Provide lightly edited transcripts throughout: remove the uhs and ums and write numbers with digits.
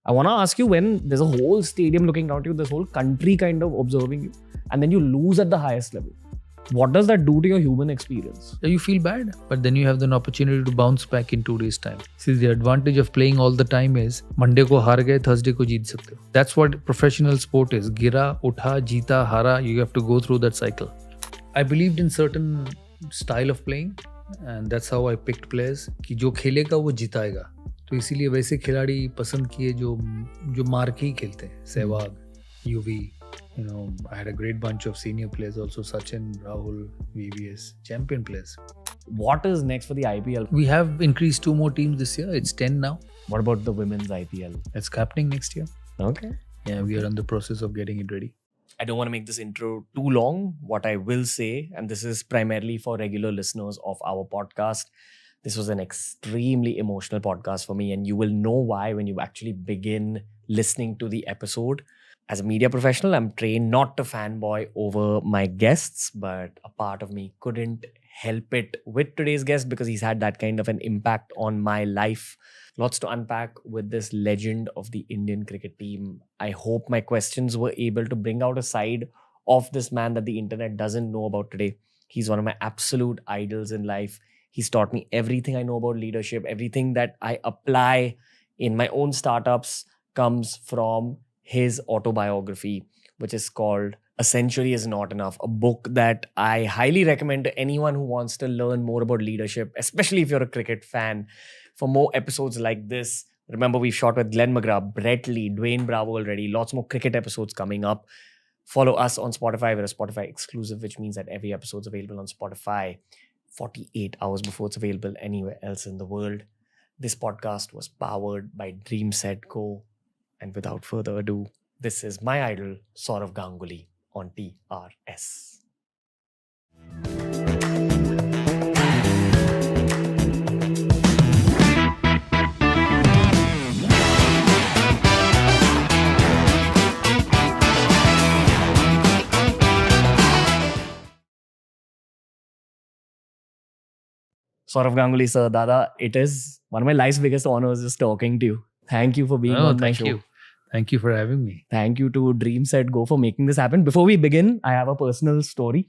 I want to ask you, when there's a whole stadium looking down at you, this whole country kind of observing you, and then you lose at the highest level, what does that do to your human experience? You feel bad, but then you have an opportunity to bounce back in 2 days time. See, the advantage of playing all the time is Monday ko हार गए, Thursday को जीत सकते हो. That's what professional sport is. गिरा, उठा, जीता, हारा. You have to go through that cycle. I believed in certain style of playing, and that's how I picked players. कि जो खेलेगा वो जिताएगा. तो इसीलिए वैसे खिलाड़ी पसंद किए जो मार के ही खेलते हैं. सहवाग, युवी. I had a great bunch of senior players also, Sachin, Rahul, VVS, champion players. What is next for the IPL? We have increased 2 more teams this year. It's 10 now. What about the women's IPL? It's happening next year. Okay. Yeah, we are in the process of getting it ready. I don't want to make this intro too long. What I will say, and this is primarily for regular listeners of our podcast, this was an extremely emotional podcast for me, and you will know why when you actually begin listening to the episode. As a media professional, I'm trained not to fanboy over my guests, but a part of me couldn't help it with today's guest because he's had that kind of an impact on my life. Lots to unpack with this legend of the Indian cricket team. I hope my questions were able to bring out a side of this man that the internet doesn't know about today. He's one of my absolute idols in life. He's taught me everything I know about leadership. Everything that I apply in my own startups comes from his autobiography, which is called A Century Is Not Enough, a book that I highly recommend to anyone who wants to learn more about leadership, especially if you're a cricket fan. For more episodes like this, remember we've shot with Glenn McGrath, Brett Lee, Dwayne Bravo already, lots more cricket episodes coming up. Follow us on Spotify. We're a Spotify exclusive, which means that every episode's available on Spotify 48 hours before it's available anywhere else in the world. This podcast was powered by Dream Set Go. And without further ado, this is my idol, Sourav Ganguly on TRS. Sourav Ganguly, sir, Dada, it is one of my life's biggest honors just talking to you. Thank you for being on my show. Thank you for having me. Thank you to Dream Set Go for making this happen. Before we begin, I have a personal story.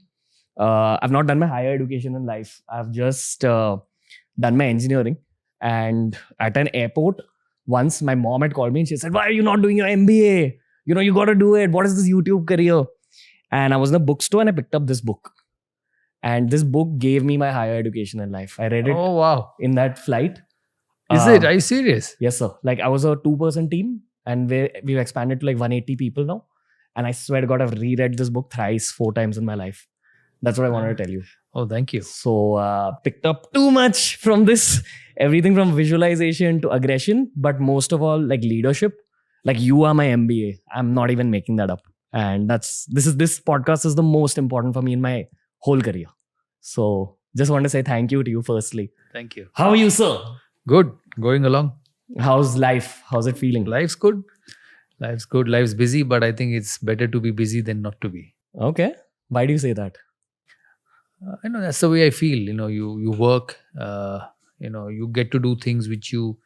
I've not done my higher education in life. I've just done my engineering. And at an airport, once my mom had called me and she said, "Why are you not doing your MBA? You got to do it. What is this YouTube career?" And I was in a bookstore and I picked up this book. And this book gave me my higher education in life. I read it in that flight. Is it? Are you serious? Yes, sir. Like I was a 2-person team. And we've expanded to like 180 people now. And I swear to God, I've reread this book 4 times in my life. That's what I wanted to tell you. Oh, thank you. So picked up too much from this. Everything from visualization to aggression. But most of all, like leadership. Like you are my MBA. I'm not even making that up. And this podcast is the most important for me in my whole career. So just want to say thank you to you firstly. Thank you. How are you, sir? Good. Going along. How's life? How's it feeling? Life's good. Life's good. Life's busy, but I think it's better to be busy than not to be. Okay. Why do you say that? I know that's the way I feel. You work. You get to do things which you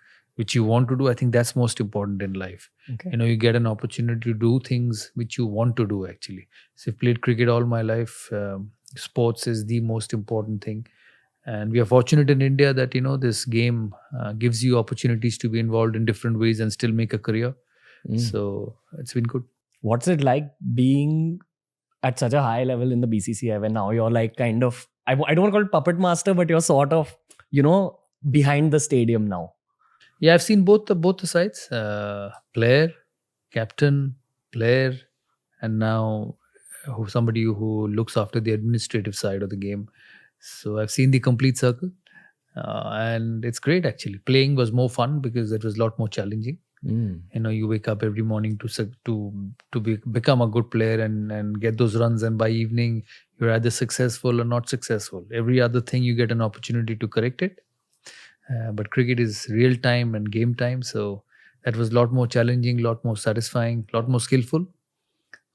want to do. I think that's most important in life. Okay. You get an opportunity to do things which you want to do. Actually, so I've played cricket all my life. Sports is the most important thing. And we are fortunate in India that, this game gives you opportunities to be involved in different ways and still make a career. So it's been good. What's it like being at such a high level in the BCCI when now you're like kind of, I don't want to call it puppet master, but you're sort of, behind the stadium now? Yeah, I've seen both the sides. Player, captain, player, and now somebody who looks after the administrative side of the game. So I've seen the complete circle, and it's great actually. Playing was more fun because it was a lot more challenging. You wake up every morning to become a good player and get those runs, and by evening you're either successful or not successful. Every other thing you get an opportunity to correct it, but cricket is real time and game time, so that was a lot more challenging, a lot more satisfying, a lot more skillful.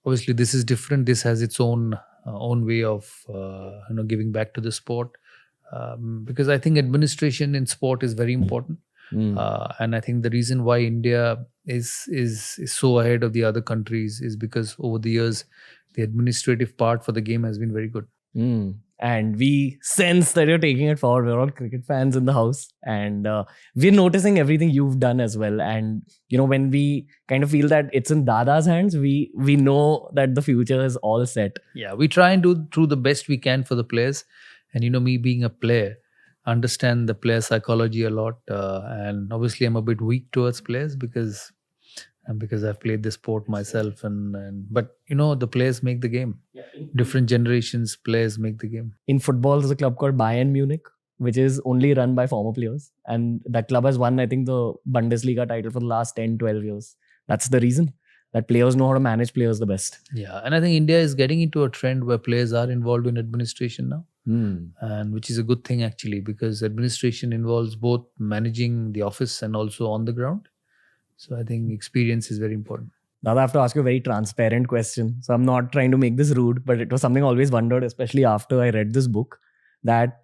Obviously, this is different. This has its own way of giving back to the sport, because I think administration in sport is very important. And I think the reason why India is so ahead of the other countries is because over the years, the administrative part for the game has been very good. And we sense that you're taking it forward. We're all cricket fans in the house, and we're noticing everything you've done as well. And when we kind of feel that it's in Dada's hands, we know that the future is all set. Yeah, we try and do the best we can for the players. And me being a player, understand the player psychology a lot. And obviously, I'm a bit weak towards players because I've played the sport myself. But the players make the game. Different generations, players make the game. In football, there's a club called Bayern Munich, which is only run by former players. And that club has won, I think, the Bundesliga title for the last 10, 12 years. That's the reason that players know how to manage players the best. Yeah, and I think India is getting into a trend where players are involved in administration now. And which is a good thing actually, because administration involves both managing the office and also on the ground. So I think experience is very important. Now I have to ask you a very transparent question. So I'm not trying to make this rude, but it was something I always wondered, especially after I read this book, that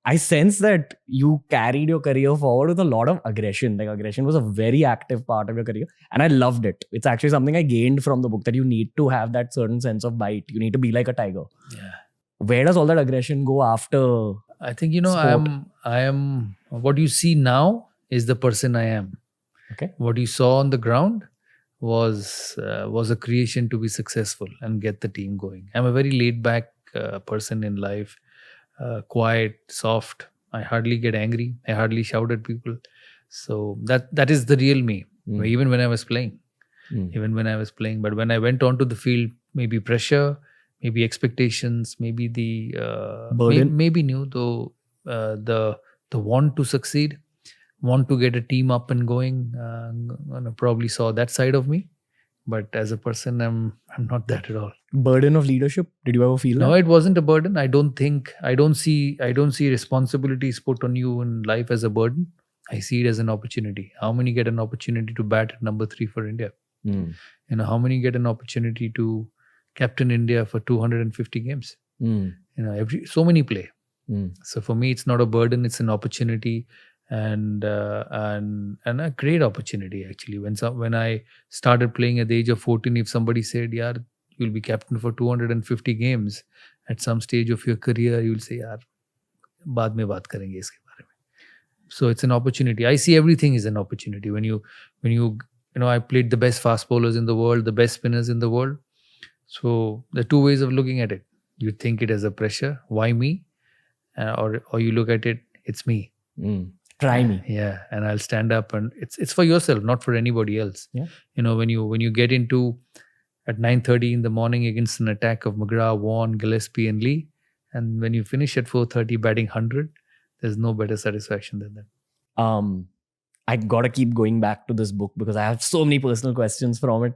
I sense that you carried your career forward with a lot of aggression. Like aggression was a very active part of your career. And I loved it. It's actually something I gained from the book, that you need to have that certain sense of bite. You need to be like a tiger. Yeah. Where does all that aggression go after? I think, I am what you see now is the person I am. Okay. What you saw on the ground was a creation to be successful and get the team going. I'm a very laid back person in life, quiet, soft. I hardly get angry. I hardly shout at people. So that is the real me. Even when I was playing, but when I went onto the field, maybe pressure, maybe expectations, maybe the burden, maybe new though the want to succeed, want to get a team up and going. I probably saw that side of me, but as a person, I'm not that at all. Burden of leadership. Did you ever feel that? No, it wasn't a burden. I don't see responsibilities put on you in life as a burden. I see it as an opportunity. How many get an opportunity to bat at number 3 for India? How many get an opportunity to captain India for 250 games? So many play. So for me, it's not a burden. It's an opportunity. And a great opportunity actually. When I started playing at the age of 14, if somebody said, "Yaar, you'll be captain for 250 games," at some stage of your career, you'll say, "Yaar, baad mein baat karenge iske bare mein." So it's an opportunity. I see everything is an opportunity. When you I played the best fast bowlers in the world, the best spinners in the world. So there are two ways of looking at it. You think it as a pressure, why me, or you look at it, it's me. Try me. Yeah, and I'll stand up, and it's for yourself, not for anybody else. Yeah. When you get into at 9:30 in the morning against an attack of McGrath, Vaughan, Gillespie, and Lee, and when you finish at 4:30 batting 100, there's no better satisfaction than that. I gotta keep going back to this book because I have so many personal questions from it.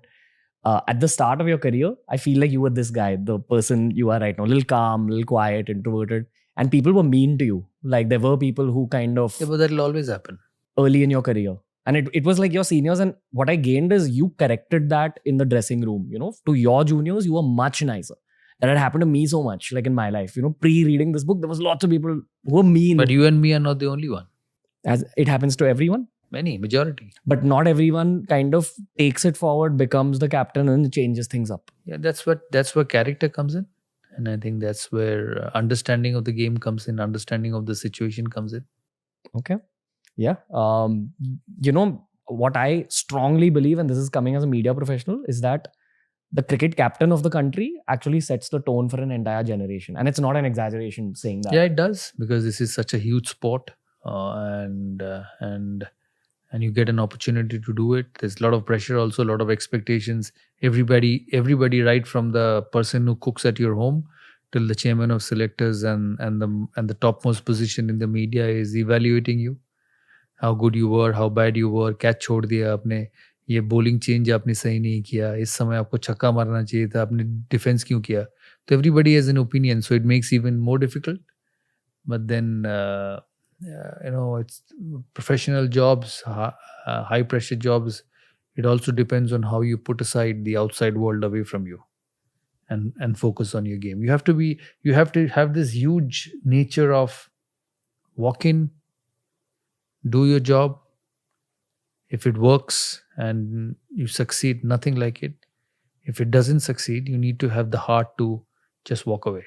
At the start of your career, I feel like you were this guy, the person you are right now, a little calm, a little quiet, introverted. And people were mean to you. Like there were people who kind of... Yeah, but that'll always happen. Early in your career. And it was like your seniors. And what I gained is you corrected that in the dressing room. To your juniors, you were much nicer. That had happened to me so much, like in my life. Pre-reading this book, there was lots of people who were mean. But you and me are not the only one. As it happens to everyone. Majority. But not everyone kind of takes it forward, becomes the captain and changes things up. Yeah, that's where character comes in. And I think that's where understanding of the game comes in, understanding of the situation comes in. Okay. Yeah. What I strongly believe, and this is coming as a media professional, is that the cricket captain of the country actually sets the tone for an entire generation. And it's not an exaggeration saying that. Yeah, it does. Because this is such a huge sport. And you get an opportunity to do it. There's a lot of pressure, also a lot of expectations. Everybody, right from the person who cooks at your home till the chairman of selectors and the topmost position in the media is evaluating you. How good you were, how bad you were, catch छोड़ दिया आपने, ये bowling change आपने सही नहीं किया, इस समय आपको छक्का मारना चाहिए था, आपने defense क्यों किया? So everybody has an opinion, so it makes even more difficult. But then it's professional jobs, high pressure jobs. It also depends on how you put aside the outside world away from you and focus on your game. You have to have this huge nature of walk in, do your job, If it works and you succeed, nothing like it. If it doesn't succeed, you need to have the heart to just walk away.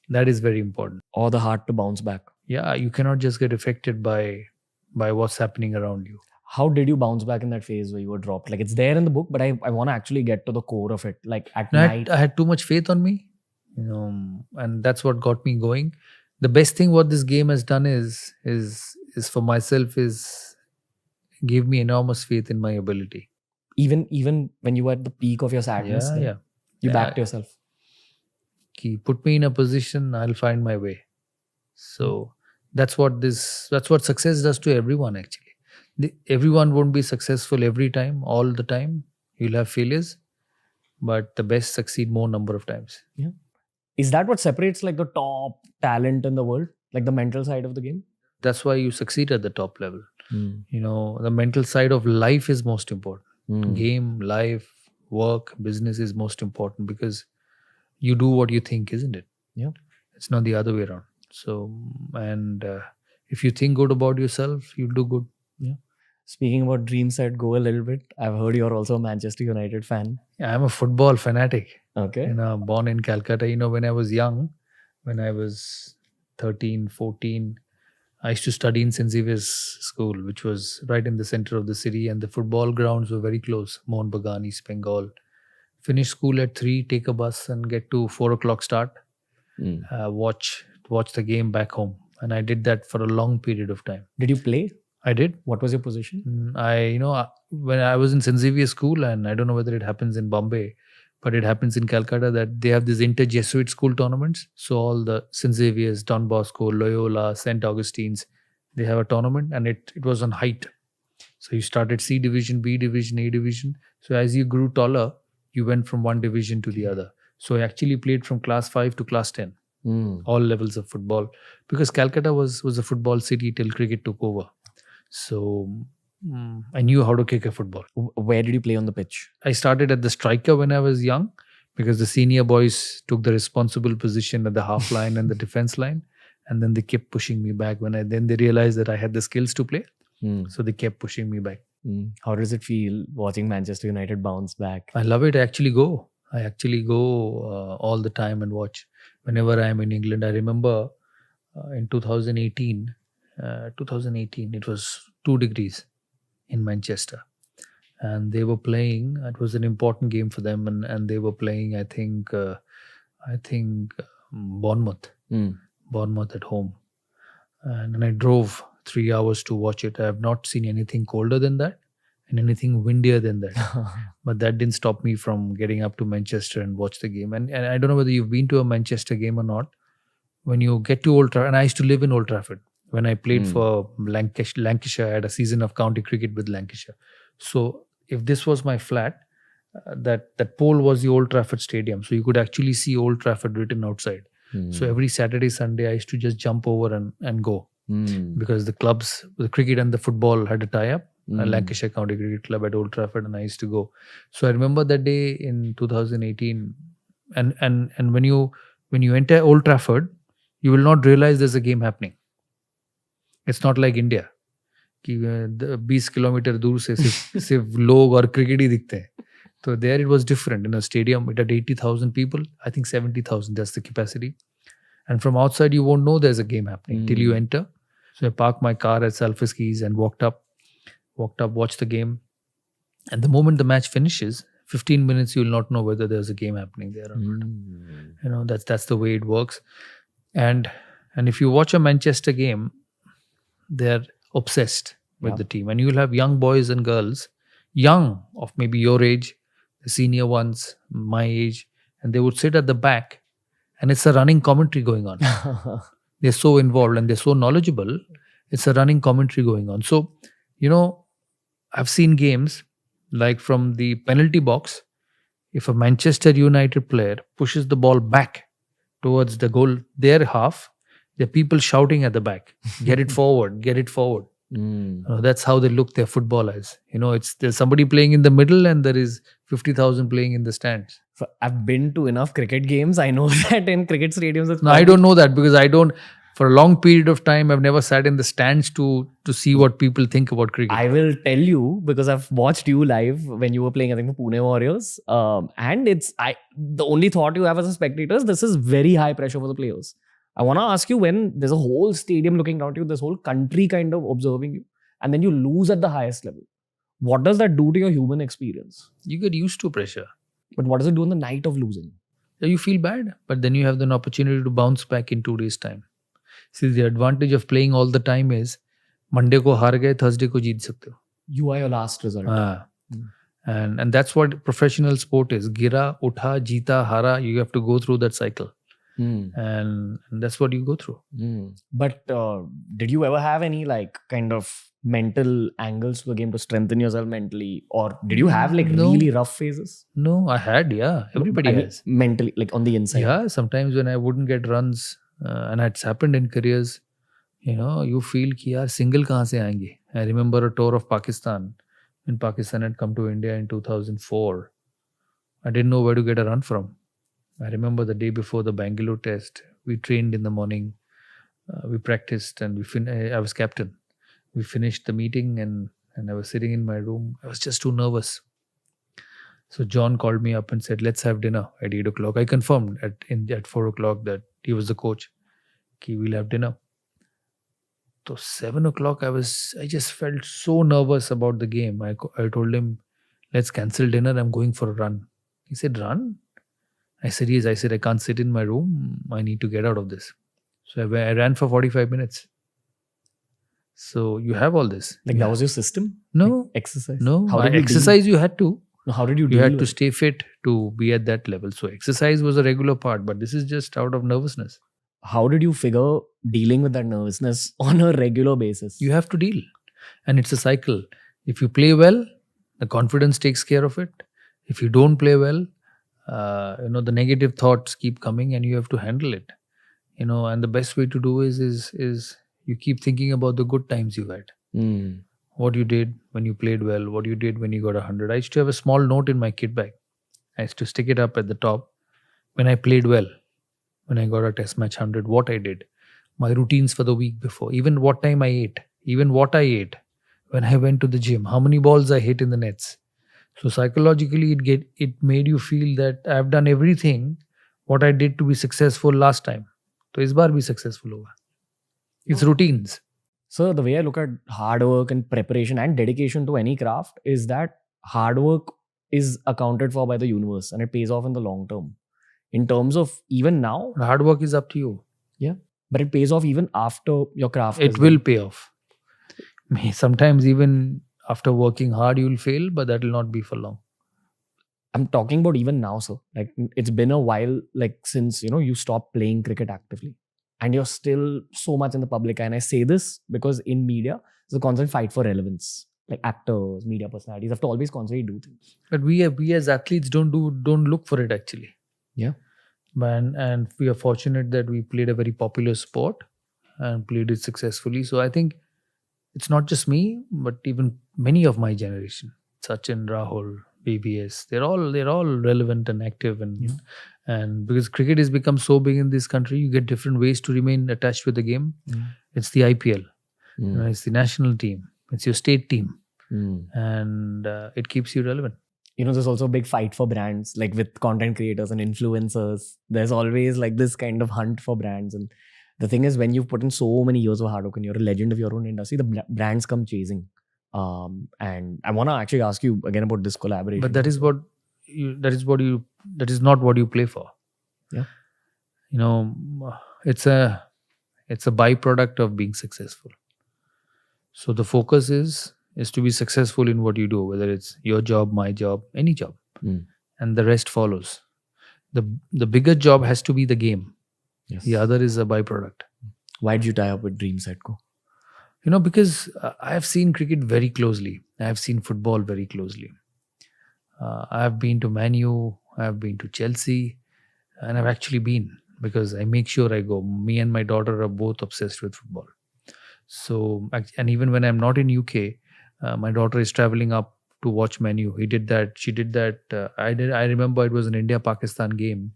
That is very important. Or the heart to bounce back. Yeah, you cannot just get affected by what's happening around you. How did you bounce back in that phase where you were dropped? Like, it's there in the book, but I want to actually get to the core of it. Like at night. I had too much faith on me, and that's what got me going. The best thing what this game has done is for myself is give me enormous faith in my ability. Even when you were at the peak of your sadness, Yeah, then yeah. you Yeah. backed yourself. Put me in a position, I'll find my way. So that's what success does to everyone actually. Everyone won't be successful every time, all the time. You'll have failures, but the best succeed more number of times. Is that what separates like the top talent in the world? Like the mental side of the game? That's why you succeed at the top level. Mm. The mental side of life is most important. Mm. Game, life, work, business is most important because you do what you think, isn't it? Yeah. It's not the other way around. So, and if you think good about yourself, you'll do good. Speaking about dream set, go a little bit. I've heard you're also a Manchester United fan. Yeah, I'm a football fanatic. Okay. Born in Calcutta. When I was young, when I was 13, 14, I used to study in St. Xavier's School, which was right in the center of the city, and the football grounds were very close. Mohun Bagan, East Bengal. Finish school at 3, take a bus and get to 4 o'clock start. Watch the game back home. And I did that for a long period of time. Did you play? I did. What was your position? When I was in St. Xavier's School, and I don't know whether it happens in Bombay, but it happens in Calcutta, that they have these inter-Jesuit school tournaments. So all the St. Xavier's, Don Bosco, Loyola, St. Augustine's, they have a tournament, and it was on height. So you started C division, B division, A division. So as you grew taller, you went from one division to the other. So I actually played from class 5 to class 10, all levels of football, because Calcutta was a football city till cricket took over. So I knew how to kick a football. Where did you play on the pitch? I started at the striker when I was young, because the senior boys took the responsible position at the half line and the defense line, and then they kept pushing me back. Then they realized that I had the skills to play, so they kept pushing me back. How does it feel watching Manchester United bounce back? I love it. I actually go all the time and watch whenever I am in England. I remember in 2018, it was 2 degrees in Manchester, and they were playing. It was an important game for them, and they were playing. I think Bournemouth at home, and I drove 3 hours to watch it. I have not seen anything colder than that and anything windier than that. But that didn't stop me from getting up to Manchester and watch the game. And I don't know whether you've been to a Manchester game or not. When you get to Old Trafford, and I used to live in Old Trafford. When I played for Lancashire, I had a season of county cricket with Lancashire. So if this was my flat, that pole was the Old Trafford Stadium. So you could actually see Old Trafford written outside. So every Saturday, Sunday, I used to just jump over and go. Because the clubs, the cricket and the football had a tie-up. Lancashire County Cricket Club at Old Trafford, and I used to go. So I remember that day in 2018. And when you enter Old Trafford, you will not realize there's a game happening. It's not like India कि 20 kilometre दूर से सिर्फ लोग और cricket ही दिखते हैं. So there it was different. In a stadium, it had 80,000 people. I think 70,000, that's the capacity. And from outside, you won't know there's a game happening till you enter. So I parked my car at Salford-Keys and walked up, watched the game. And the moment the match finishes, 15 minutes, you'll not know whether there's a game happening there or not. That's the way it works. And if you watch a Manchester game, they're obsessed with the team. And you'll have young boys and girls, young of maybe your age, the senior ones, my age, and they would sit at the back, and it's a running commentary going on. They're so involved and they're so knowledgeable. It's a running commentary going on. So, I've seen games like from the penalty box, if a Manchester United player pushes the ball back towards the goal, their half, there are people shouting at the back, get it forward, get it forward. That's how they look their football as. There's somebody playing in the middle and there is 50,000 playing in the stands. So I've been to enough cricket games. I know that in cricket stadiums, I don't know that because for a long period of time, I've never sat in the stands to see what people think about cricket. I will tell you because I've watched you live when you were playing, I think, for Pune Warriors. And the only thought you have as a spectator is this is very high pressure for the players. I want to ask you, when there's a whole stadium looking down to you, this whole country kind of observing you, and then you lose at the highest level, what does that do to your human experience? You get used to pressure. But what does it do on the night of losing? You feel bad, but then you have an opportunity to bounce back in 2 days' time. See, the advantage of playing all the time is Monday ko haar gaye, Thursday ko jeet sakte ho. You are your last result. And that's what professional sport is. Gira, utha, jeeta, hara. You have to go through that cycle. And that's what you go through. But did you ever have any kind of mental angles to the game to strengthen yourself mentally, or did you have No. really rough phases? No, I had, yeah. Everybody has. Mentally, on the inside. Yeah, sometimes when I wouldn't get runs, and it's happened in careers, you feel ki yaar single kahan se aayenge. I remember a tour of Pakistan. When Pakistan had come to India in 2004, I didn't know where to get a run from. I remember the day before the Bangalore test, we trained in the morning, we practiced, and I was captain. We finished the meeting and I was sitting in my room. I was just too nervous. So John called me up and said, let's have dinner at 8 o'clock. I confirmed at 4 o'clock that he was the coach. We'll have dinner. So 7 o'clock, I just felt so nervous about the game. I told him, let's cancel dinner. I'm going for a run. He said, run? I said, yes. I said, I can't sit in my room. I need to get out of this. So I ran for 45 minutes. So you have all this. That was your system? No. Exercise? No. How did exercise you had to. How did you You had to stay fit to be at that level. So exercise was a regular part, but this is just out of nervousness. How did you figure dealing with that nervousness on a regular basis? You have to deal. And it's a cycle. If you play well, the confidence takes care of it. If you don't play well, the negative thoughts keep coming and you have to handle it. And the best way to do is you keep thinking about the good times you had. What you did when you played well, what you did when you got 100. I used to have a small note in my kit bag. I used to stick it up at the top. When I played well, when I got a test match 100, what I did, my routines for the week before, even what time I ate, even what I ate, when I went to the gym, how many balls I hit in the nets. So psychologically, it made you feel that I've done everything what I did to be successful last time. So is baar bhi successful hoga. It's routines. So the way I look at hard work and preparation and dedication to any craft is that hard work is accounted for by the universe and it pays off in the long term. In terms of even now, hard work is up to you. Yeah, but it pays off even after your craft. It will pay off. Sometimes even after working hard, you will fail, but that will not be for long. I'm talking about even now, sir. It's been a while, since you stopped playing cricket actively, and you're still so much in the public eye. And I say this because in media, there's a constant fight for relevance. Actors, media personalities have to always constantly do things. But we as athletes don't look for it actually. Yeah. And we are fortunate that we played a very popular sport and played it successfully. So I think it's not just me, but even many of my generation, Sachin, Rahul, BBS, they're all relevant and active, and because cricket has become so big in this country, you get different ways to remain attached with the game. It's the IPL, it's the national team, it's your state team, and it keeps you relevant. There's also a big fight for brands, with content creators and influencers. There's always this kind of hunt for brands. And the thing is, when you've put in so many years of hard work and you're a legend of your own industry, the brands come chasing. And I want to actually ask you again about this collaboration. But that is not what you play for. Yeah. It's a byproduct of being successful. So the focus is to be successful in what you do, whether it's your job, my job, any job, and the rest follows. The bigger job has to be the game. Yes. The other is a byproduct. Why did you tie up with DreamSetco? Because I have seen cricket very closely. I have seen football very closely. I have been to Man U, I have been to Chelsea, and I've actually been because I make sure I go. Me and my daughter are both obsessed with football. So, and even when I'm not in UK, my daughter is traveling up to watch Man U. She did that. I remember it was an India-Pakistan game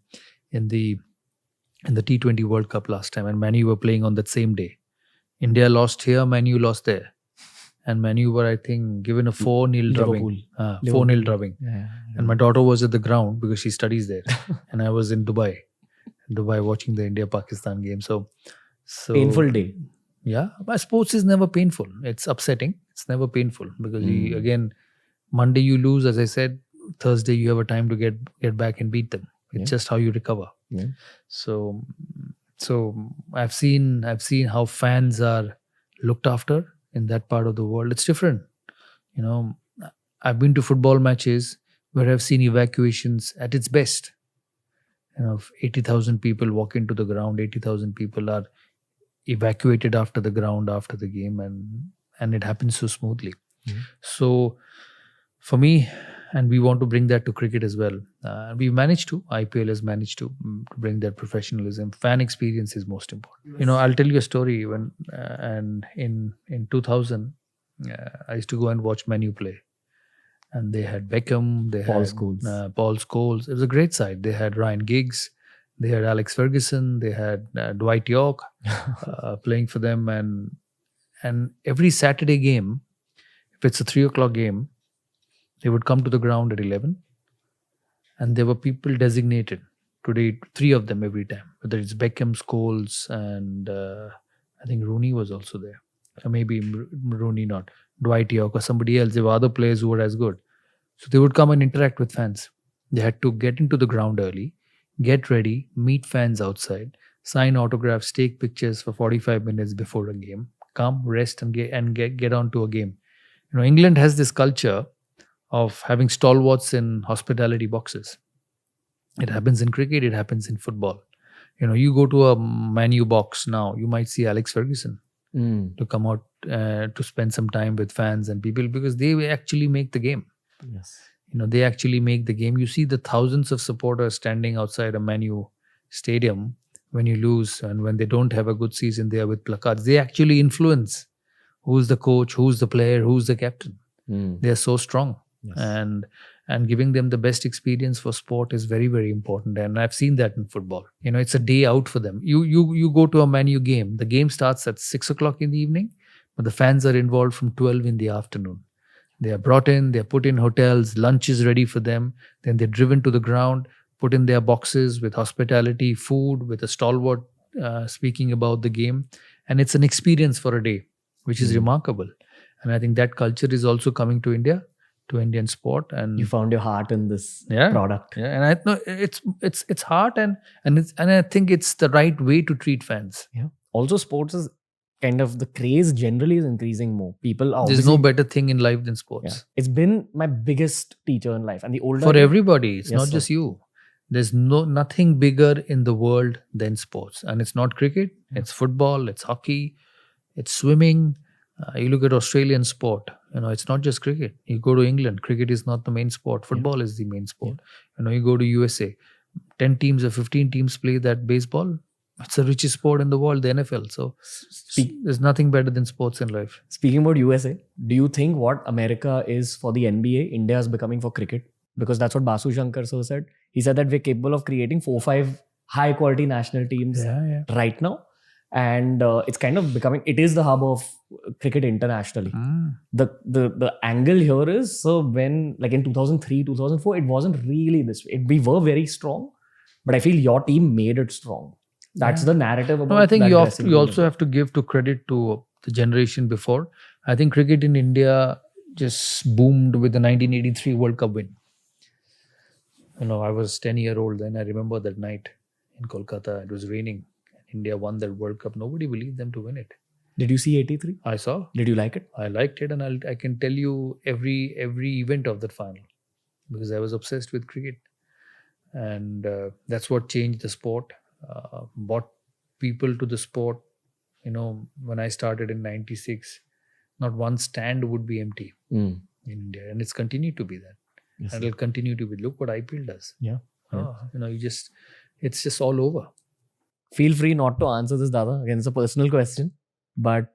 in the in the T20 World Cup last time, and Man U were playing on that same day. India lost here, Man U lost there. And Man U were, I think, given a 4-0 drubbing. Liverpool. 4-0 drubbing. Yeah. And my daughter was at the ground because she studies there. And I was in Dubai watching the India-Pakistan game. So Painful day. Yeah, but sports is never painful. It's upsetting. It's never painful because again, Monday you lose, as I said. Thursday you have a time to get back and beat them. It's just how you recover. Yeah. So I've seen how fans are looked after in that part of the world. It's different. I've been to football matches where I've seen evacuations at its best. 80,000 people walk into the ground. 80,000 people are evacuated after the ground after the game, and it happens so smoothly. So for me, and we want to bring that to cricket as well. We've managed to. IPL has managed to bring that professionalism. Fan experience is most important. I'll tell you a story. When and in 2000, I used to go and watch Man U play, and they had Beckham, they Paul had Scholes. Paul Scholes. It was a great side. They had Ryan Giggs, they had Alex Ferguson, they had Dwight York playing for them, and every Saturday game, if it's a 3:00 game, they would come to the ground at 11, and there were people designated today, 3 of them every time, whether it's Beckham, Scholes, and I think Rooney was also there. Or maybe Rooney not. Dwight York or somebody else. There were other players who were as good. So they would come and interact with fans. They had to get into the ground early, get ready, meet fans outside, sign autographs, take pictures for 45 minutes before a game, come, rest, and get on to a game. England has this culture of having stalwarts in hospitality boxes. It happens in cricket, it happens in football. You go to a Man U box now, you might see Alex Ferguson to come out to spend some time with fans and people, because they actually make the game. Yes. They actually make the game. You see the thousands of supporters standing outside a Man U stadium when you lose, and when they don't have a good season, they are with placards. They actually influence who's the coach, who's the player, who's the captain. They are so strong. Yes. And giving them the best experience for sport is very, very important. And I've seen that in football. It's a day out for them. You go to a Man U game. The game starts at 6:00 in the evening, but the fans are involved from 12 in the afternoon. They are brought in, they are put in hotels, lunch is ready for them. Then they're driven to the ground, put in their boxes with hospitality, food, with a stalwart speaking about the game. And it's an experience for a day, which is remarkable. And I think that culture is also coming to India, to Indian sport. And you found your heart in this product. Yeah, and I know it's heart, and I think it's the right way to treat fans. Yeah. Also, sports is kind of, the craze generally is increasing more. People are There's no better thing in life than sports. Yeah. It's been my biggest teacher in life, and the older for everybody. It's Yes, not sir. just you. There's nothing bigger in the world than sports, and it's not cricket. It's football. It's hockey. It's swimming. You look at Australian sport. It's not just cricket. You go to England, cricket is not the main sport. Football is the main sport. You go to USA, 10 teams or 15 teams play that baseball. It's the richest sport in the world, the NFL. So there's nothing better than sports in life. Speaking about USA, do you think what America is for the NBA, India is becoming for cricket? Because that's what Basu Shankar sir said. He said that we're capable of creating 4-5 high quality national teams right now. And it's kind of becoming, it is the hub of cricket internationally. The angle here is, so when, like in 2003, 2004, it wasn't really this way. We were very strong, but I feel your team made it strong. That's the narrative about. No, I think that you dressing room. also have to give to credit to the generation before. I think cricket in India just boomed with the 1983 World Cup win. I was 10-year-old then. I remember that night in Kolkata. It was raining. India won that World Cup. Nobody believed them to win it. Did you see 83? I saw. Did you like it? I liked it, and I can tell you every event of that final, because I was obsessed with cricket, and that's what changed the sport, brought people to the sport. When I started in '96, not one stand would be empty in India, and it's continued to be that. Yes, and it'll continue to be. Look what IPL does. Yeah. It's just all over. Feel free not to answer this, Dada. Again, it's a personal question. But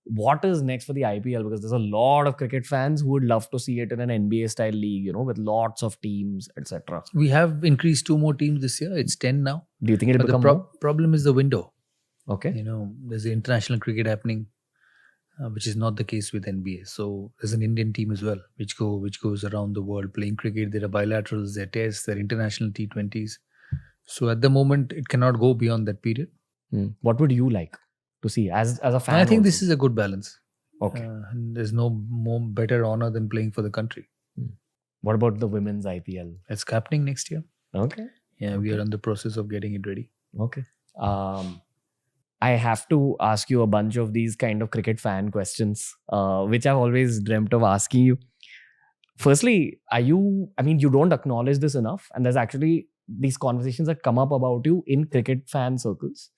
what is next for the IPL? Because there's a lot of cricket fans who would love to see it in an NBA style league, with lots of teams, etc. We have increased 2 more teams this year. It's 10 now. Do you think it'll But the become more? problem is the window. Okay. There's the international cricket happening, which is not the case with NBA. So there's an Indian team as well, which goes around the world playing cricket. There are bilaterals, there are tests, there are international T20s. So at the moment, it cannot go beyond that period. What would you like to see as a fan? I think also? this is a good balance. Okay. And there's no more better honor than playing for the country. What about the women's IPL? It's happening next year. Okay. Yeah, we are in the process of getting it ready. Okay. I have to ask you a bunch of these kind of cricket fan questions, which I've always dreamt of asking you. Firstly, you don't acknowledge this enough, and there's actually these conversations that come up about you in cricket fan circles.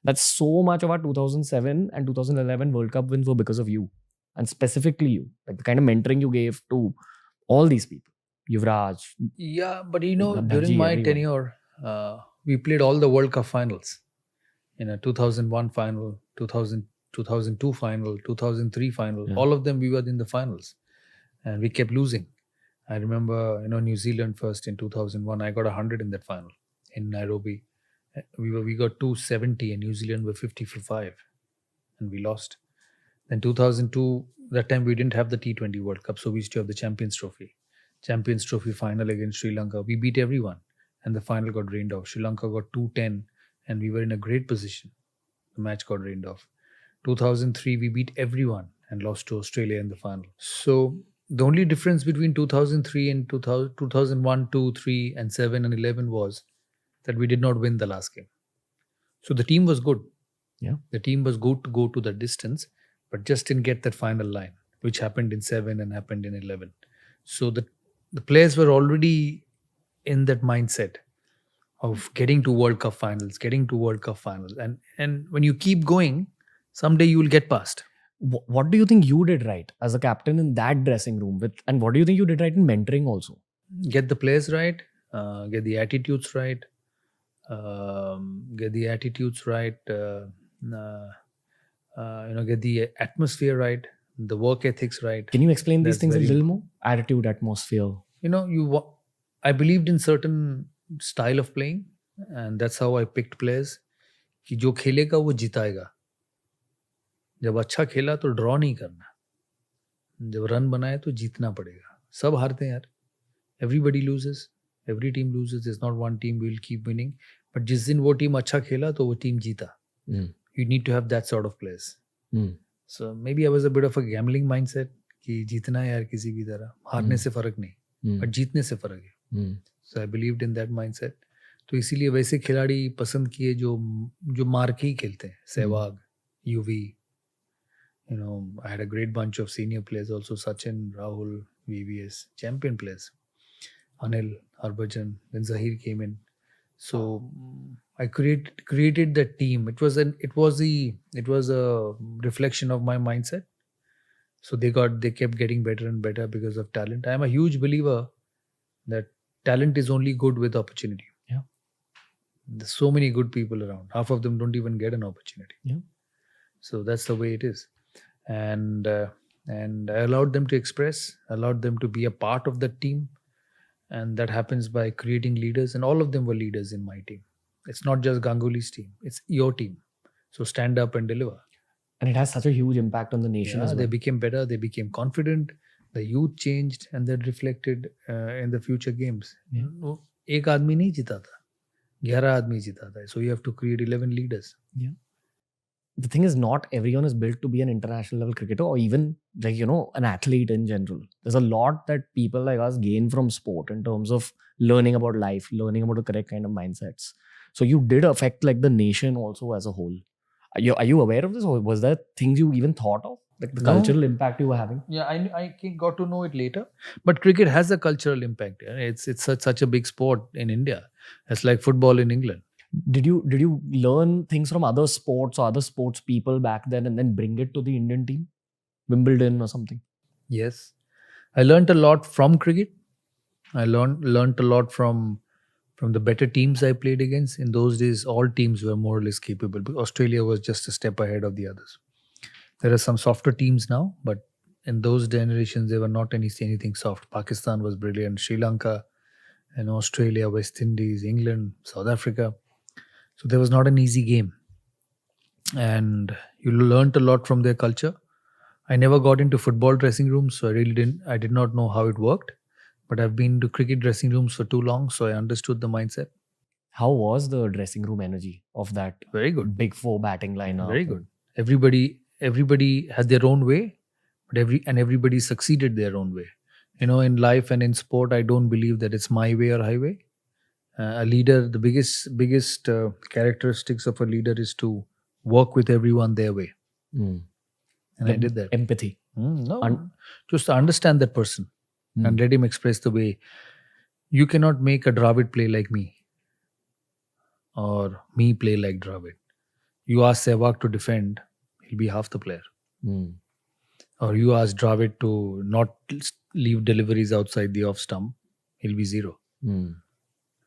That so much of our 2007 and 2011 World Cup wins were because of you, and specifically you, like the kind of mentoring you gave to all these people, Yuvraj. Yeah, but Bhaji, during my everyone. tenure, we played all the World Cup finals. 2001 final, 2002 final, 2003 final. Yeah. All of them we were in the finals, and we kept losing. I remember, New Zealand first in 2001. I got 100 in that final in Nairobi. We got 270, and New Zealand were 50 for 5, and we lost. Then 2002, that time we didn't have the T20 World Cup, so we used to have the Champions Trophy. Champions Trophy final against Sri Lanka. We beat everyone, and the final got rained off. Sri Lanka got 210, and we were in a great position. The match got rained off. 2003, we beat everyone and lost to Australia in the final. So the only difference between 2003 and 2001, 2, 3, and 7 and 11 was that we did not win the last game. So the team was good. Yeah. The team was good to go to the distance, but just didn't get that final line, which happened in 7 and happened in 11. So the players were already in that mindset of getting to World Cup finals. And when you keep going, someday you will get past. What do you think you did right as a captain in that dressing room? And what do you think you did right in mentoring also? Get the players right, get the attitudes right, get the atmosphere right, the work ethics right. Can you explain these That's things a very little more? Attitude, atmosphere. I believed in certain style of playing, and that's how I picked players. कि जो खेलेगा वो जिताएगा. जब अच्छा खेला तो draw नहीं करना. जब रन बनाए तो जीतना पड़ेगा. सब हारते हैं यार. Everybody loses. Every team loses. There's not one team will keep winning. But जिस दिन वो टीम अच्छा खेला तो वो टीम जीता. You need to have that sort of players. So maybe I was a bit of a gambling mindset कि जीतना है यार किसी भी तरह. हारने से फर्क नहीं, but जीतने से फर्क है. So I believed in that mindset. तो इसीलिए वैसे खिलाड़ी पसंद किए जो मार के ही खेलते हैं. Sehwag, UV. I had a great bunch of senior players also. Sachin, Rahul, VVS, champion players. Anil, Harbhajan, then Zahir came in. So I created that team. It was a reflection of my mindset. So they kept getting better and better because of talent. I am a huge believer that talent is only good with opportunity. Yeah. There's so many good people around. Half of them don't even get an opportunity. Yeah. So that's the way it is. And I allowed them to express, allowed them to be a part of the team. And that happens by creating leaders. And all of them were leaders in my team. It's not just Ganguly's team. It's your team. So stand up and deliver. And it has such a huge impact on the nation as well. They became better. They became confident. The youth changed, and that reflected in the future games. एक आदमी नहीं जीता था, 11 आदमी जीता था. So you have to create 11 leaders. Yeah. The thing is, not everyone is built to be an international level cricketer or even an athlete in general. There's a lot that people like us gain from sport in terms of learning about life, learning about the correct kind of mindsets. So you did affect like the nation also as a whole. Are you aware of this, or was there things you even thought of? Like the cultural impact you were having? Yeah, I got to know it later. But cricket has a cultural impact. It's such a big sport in India. It's like football in England. Did you learn things from other sports or other sports people back then and then bring it to the Indian team? Wimbledon or something? Yes. I learned a lot from cricket. I learned a lot from the better teams I played against. In those days, all teams were more or less capable. But Australia was just a step ahead of the others. There are some softer teams now, but in those generations, there were not anything soft. Pakistan was brilliant, Sri Lanka, and Australia, West Indies, England, South Africa. So there was not an easy game. And you learnt a lot from their culture. I never got into football dressing rooms, so I did not know how it worked. But I've been to cricket dressing rooms for too long, so I understood the mindset. How was the dressing room energy of that Very good. big four batting lineup? Very good. Everybody had their own way, but everybody succeeded their own way. In life and in sport, I don't believe that it's my way or highway. A leader, the biggest characteristics of a leader is to work with everyone their way, Mm. and I did that. Empathy. No, just understand that person Mm. and let him express the way. You cannot make a Dravid play like me, or me play like Dravid. You ask Sehwag to defend, he'll be half the player. Mm. Or you ask Dravid to not leave deliveries outside the off stump, he'll be zero. Mm.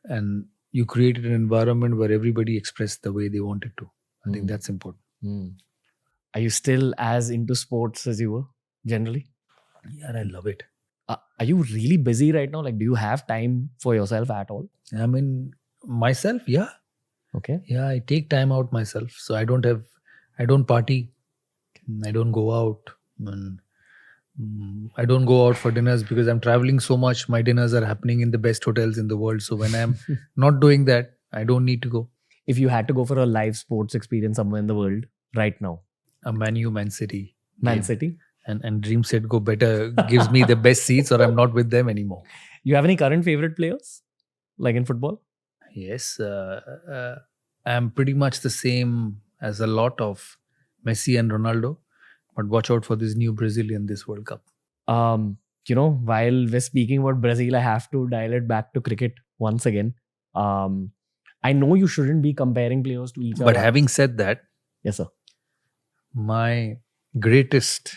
And you created an environment where everybody expressed the way they wanted to. I think that's important. Mm. Are you still as into sports as you were generally? Yeah, I love it. Are you really busy right now? Like, do you have time for yourself at all? I mean, myself, yeah. Okay. Yeah, I take time out myself. So I don't party. I don't go out. And, I don't go out for dinners because I'm traveling so much. My dinners are happening in the best hotels in the world. So when I'm not doing that, I don't need to go. If you had to go for a live sports experience somewhere in the world right now, A Man U, Man City. Man game. City, And Dream Set Go Better gives me the best seats, or I'm not with them anymore. you have any current favorite players like in football? Yes, I'm pretty much the same as a lot of Messi and Ronaldo, but watch out for this new Brazilian this World Cup. While we're speaking about Brazil, I have to dial it back to cricket once again. I know you shouldn't be comparing players to each But other. having said that, Yes, sir. my greatest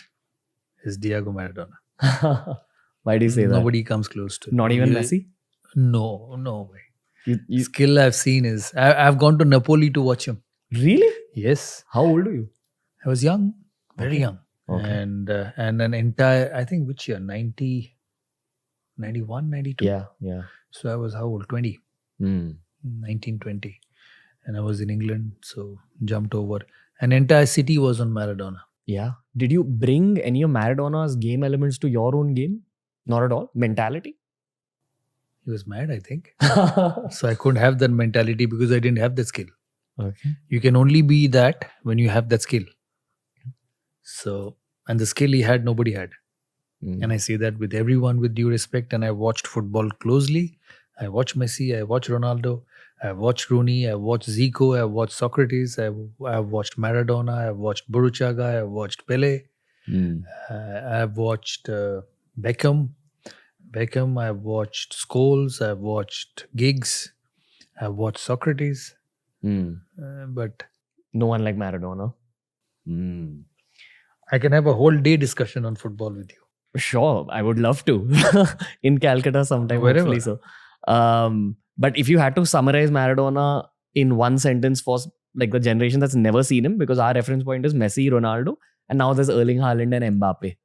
is Diego Maradona. Why do you say that? Nobody comes close to him. Not even Messi? No way. You Skill I've seen is I've gone to Napoli to watch him. really? Yes, How old are you? I was young, very Okay. young. Okay. And an entire, I think, which year? 90, 91, 92? Yeah. So I was how old? 20, Mm. 1920. And I was in England, so jumped over. An entire city was on Maradona. Yeah. Did you bring any of Maradona's game elements to your own game? Not at all. Mentality? He was mad, I think. So I couldn't have that mentality because I didn't have that skill. Okay. You can only be that when you have that skill. So, and the skill he had, nobody had. Mm. And I say that with everyone with due respect. And I watched football closely. I watched Messi, I watched Ronaldo, I watched Rooney, I watched Zico, I watched Socrates, I watched Maradona, I watched Burruchaga, I watched Pele, Mm. I've watched Beckham, I've watched Scholes, I've watched Giggs, I've watched Socrates, Mm. but No one like Maradona. Mm. I can have a whole day discussion on football with you. Sure, I would love to. In Calcutta sometime, Wherever. hopefully so. But if you had to summarize Maradona in one sentence for like the generation that's never seen him, because our reference point is Messi, Ronaldo, and now there's Erling Haaland and Mbappe.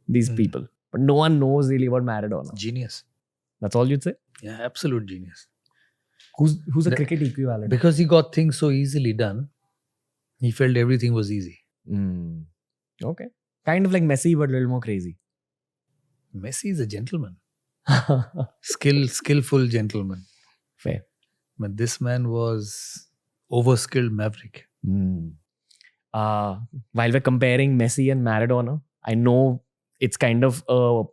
These people. But no one knows really about Maradona. Genius. That's all you'd say? Yeah, absolute genius. Who's a The- cricket equivalent? Because he got things so easily done, he felt everything was easy. Mm. Okay. Kind of like Messi, but a little more crazy. Messi is a gentleman. Skillful gentleman. Fair. But this man was overskilled maverick. Mm. While we're comparing Messi and Maradona, I know it's kind of a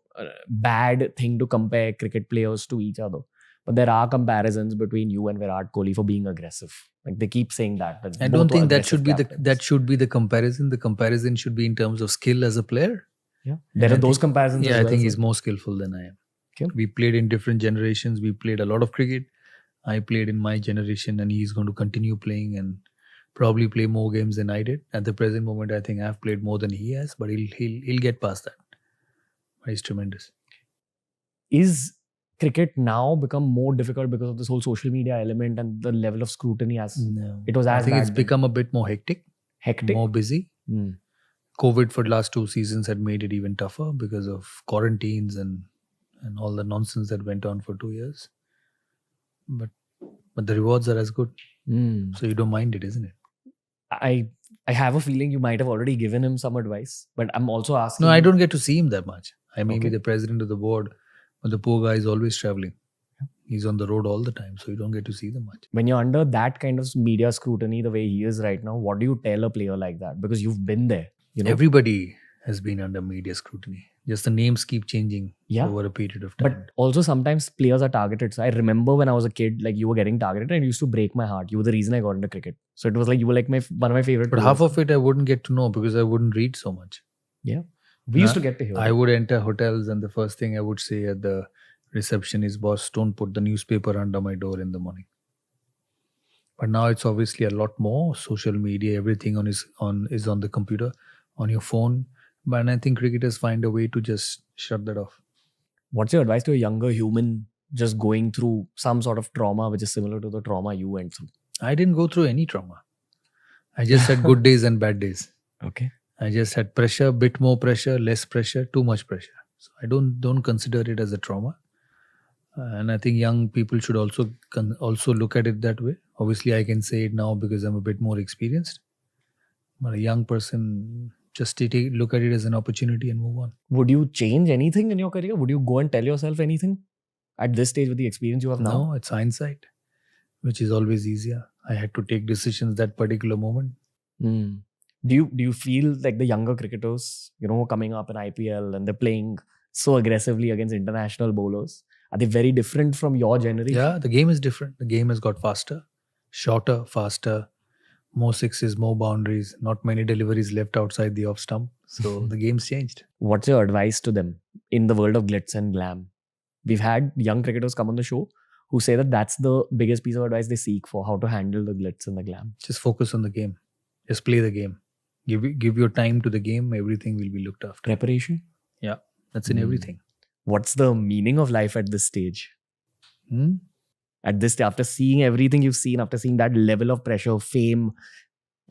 bad thing to compare cricket players to each other. But there are comparisons between you and Virat Kohli for being aggressive. Like they keep saying that. I don't think that should be the the comparison. The comparison should be in terms of skill as a player. Yeah. There I are those think- comparisons. Yeah, as I well, think so- he's more skillful than I am. Okay. We played in different generations. We played a lot of cricket. I played in my generation, and he's going to continue playing and probably play more games than I did. At the present moment, I think I've played more than he has, but he'll get past that. But he's tremendous. Is cricket now become more difficult because of this whole social media element and the level of scrutiny as No, it was I as think bad it's then? become a bit more hectic, Hectic? more busy. Mm. COVID for the last 2 seasons had made it even tougher because of quarantines and all the nonsense that went on for 2 years. But the rewards are as good. So you don't mind it, isn't it? I have a feeling you might have already given him some advice, but I'm also asking. No, I you- don't get to see him that much. I may be Okay. the president of the board, but the poor guy is always traveling. He's on the road all the time, so you don't get to see them much. When you're under that kind of media scrutiny, the way he is right now, what do you tell a player like that? Because you've been there. You know, Everybody has been under media scrutiny. Just the names keep changing Yeah. over a period of time. but also sometimes players are targeted. So I remember when I was a kid, like you were getting targeted, and it used to break my heart. You were the reason I got into cricket. So it was like you were like one of my favorite. But players. half of it I wouldn't get to know because I wouldn't read so much. we used to get to hear. I would enter hotels and the first thing I would say at the reception is, "Boss, don't put the newspaper under my door in the morning." But now it's obviously a lot more social media. Everything is on the computer, on your phone. But I think cricketers find a way to just shut that off. What's your advice to a younger human just going through some sort of trauma which is similar to the trauma you went through? I didn't go through any trauma. I just had good days and bad days. Okay. I just had pressure, bit more pressure, less pressure, too much pressure. So I don't consider it as a trauma. And I think young people should also look at it that way. Obviously, I can say it now because I'm a bit more experienced. But a young person, just look at it as an opportunity and move on. Would you change anything in your career? Would you go and tell yourself anything at this stage with the experience you have now? No, it's hindsight, which is always easier. I had to take decisions that particular moment. Do you feel like the younger cricketers, coming up in IPL and they're playing so aggressively against international bowlers, are they very different from your generation? Yeah, the game is different. The game has got faster, shorter, faster, more sixes, more boundaries, not many deliveries left outside the off stump. So the game's changed. What's your advice to them in the world of glitz and glam? We've had young cricketers come on the show who say that that's the biggest piece of advice they seek for how to handle the glitz and the glam. Just focus on the game. Just play the game. Give your time to the game. Everything will be looked after. Preparation? Yeah, that's in everything. What's the meaning of life at this stage? Hmm? At this, after seeing everything you've seen, after seeing that level of pressure, fame,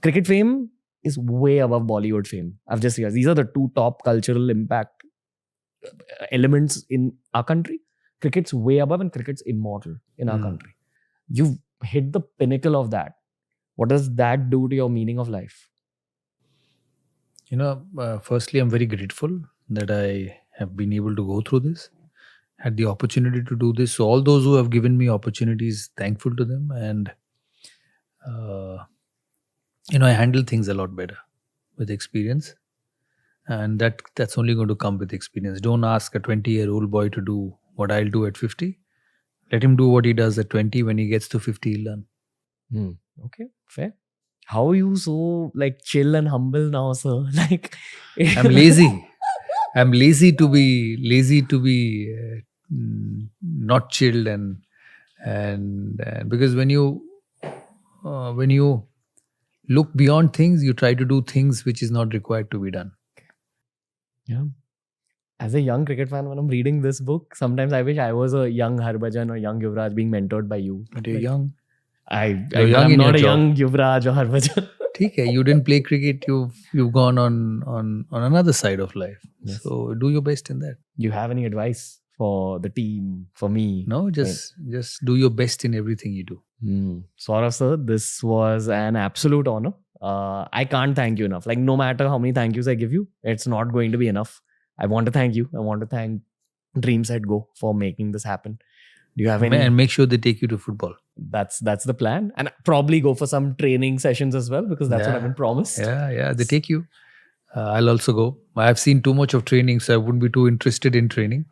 cricket fame is way above Bollywood fame. I've just realized these are the two top cultural impact elements in our country. Cricket's way above and cricket's immortal in our country. You've hit the pinnacle of that. What does that do to your meaning of life? Firstly, I'm very grateful that I have been able to go through this, had the opportunity to do this. So all those who have given me opportunities, thankful to them. And, I handle things a lot better with experience. And that's only going to come with experience. Don't ask a 20-year-old boy to do what I'll do at 50. Let him do what he does at 20. When he gets to 50, he'll learn. Okay, fair. How are you so chill and humble now, sir? I'm lazy. I'm lazy to be not chilled and because when you look beyond things, you try to do things which is not required to be done. Yeah. As a young cricket fan, when I'm reading this book, sometimes I wish I was a young Harbhajan or young Yuvraj being mentored by you. But you're young. I'm young in not a your young Yuvraj or Harbhajan. Okay, you didn't play cricket. You've gone on another side of life. Yes. So do your best in that. Do you have any advice for the team, for me? No, just do your best in everything you do. Sourav sir, this was an absolute honor. I can't thank you enough. No matter how many thank yous I give you, it's not going to be enough. I want to thank you. I want to thank Dreams at Go for making this happen. Do you have any? And make sure they take you to football. That's the plan. And probably go for some training sessions as well, because that's what I've been promised. Yeah, they take you. I'll also go. I've seen too much of training, so I wouldn't be too interested in training.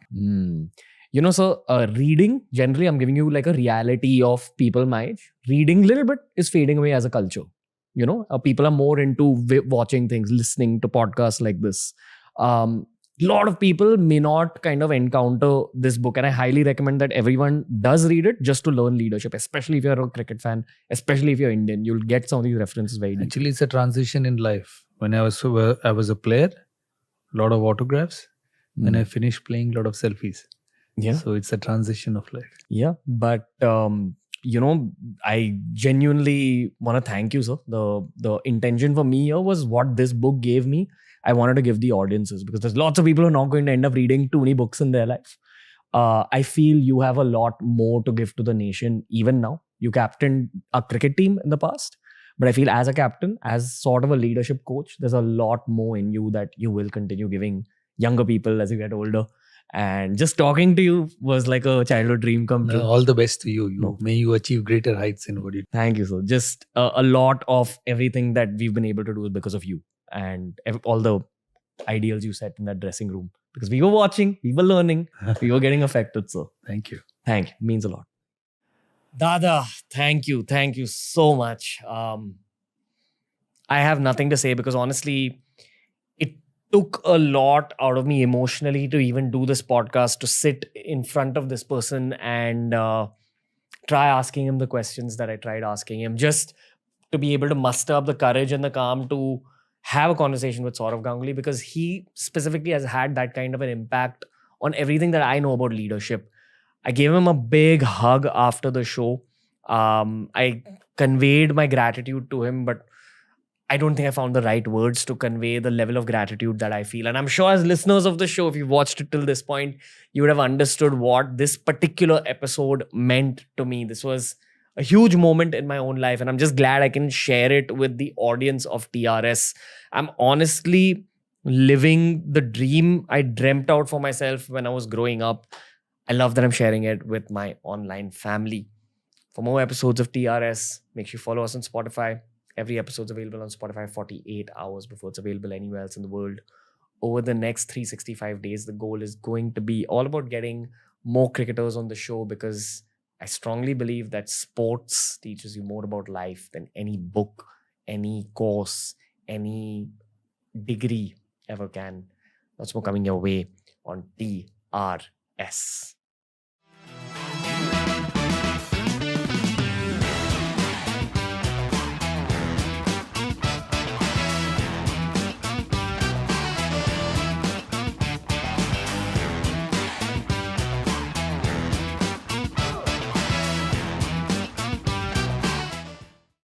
So reading, generally I'm giving you a reality of people my age. Reading a little bit is fading away as a culture. People are more into watching things, listening to podcasts like this. A lot of people may not kind of encounter this book, and I highly recommend that everyone does read it just to learn leadership, especially if you're a cricket fan, especially if you're Indian. You'll get some of these references very deep. Actually, it's a transition in life. When I was a player, a lot of autographs. When I finished playing, a lot of selfies. Yeah. So it's a transition of life. Yeah, but I genuinely want to thank you, sir. The intention for me here was what this book gave me. I wanted to give the audiences, because there's lots of people who are not going to end up reading too many books in their life. I feel you have a lot more to give to the nation even now. You captained a cricket team in the past, but I feel as a captain, as sort of a leadership coach, there's a lot more in you that you will continue giving younger people as you get older. And just talking to you was like a childhood dream come true. All the best to you. No. May you achieve greater heights in what you do. Thank you, sir. Just a lot of everything that we've been able to do is because of you and all the ideals you set in that dressing room. Because we were watching, we were learning, we were getting affected. So Thank you. thank you. Means a lot. Dada, thank you. Thank you so much. I have nothing to say, because honestly, it took a lot out of me emotionally to even do this podcast, to sit in front of this person and try asking him the questions that I tried asking him, just to be able to muster up the courage and the calm to have a conversation with Sourav Ganguly, because he specifically has had that kind of an impact on everything that I know about leadership. I gave him a big hug after the show. I conveyed my gratitude to him, but I don't think I found the right words to convey the level of gratitude that I feel. And I'm sure as listeners of the show, if you've watched it till this point, you would have understood what this particular episode meant to me. This was a huge moment in my own life, and I'm just glad I can share it with the audience of TRS. I'm honestly living the dream I dreamt out for myself when I was growing up. I love that I'm sharing it with my online family. For more episodes of TRS, make sure you follow us on Spotify. Every episode's available on Spotify 48 hours before it's available anywhere else in the world. Over the next 365 days, the goal is going to be all about getting more cricketers on the show, because I strongly believe that sports teaches you more about life than any book, any course, any degree ever can. Lots more coming your way on TRS.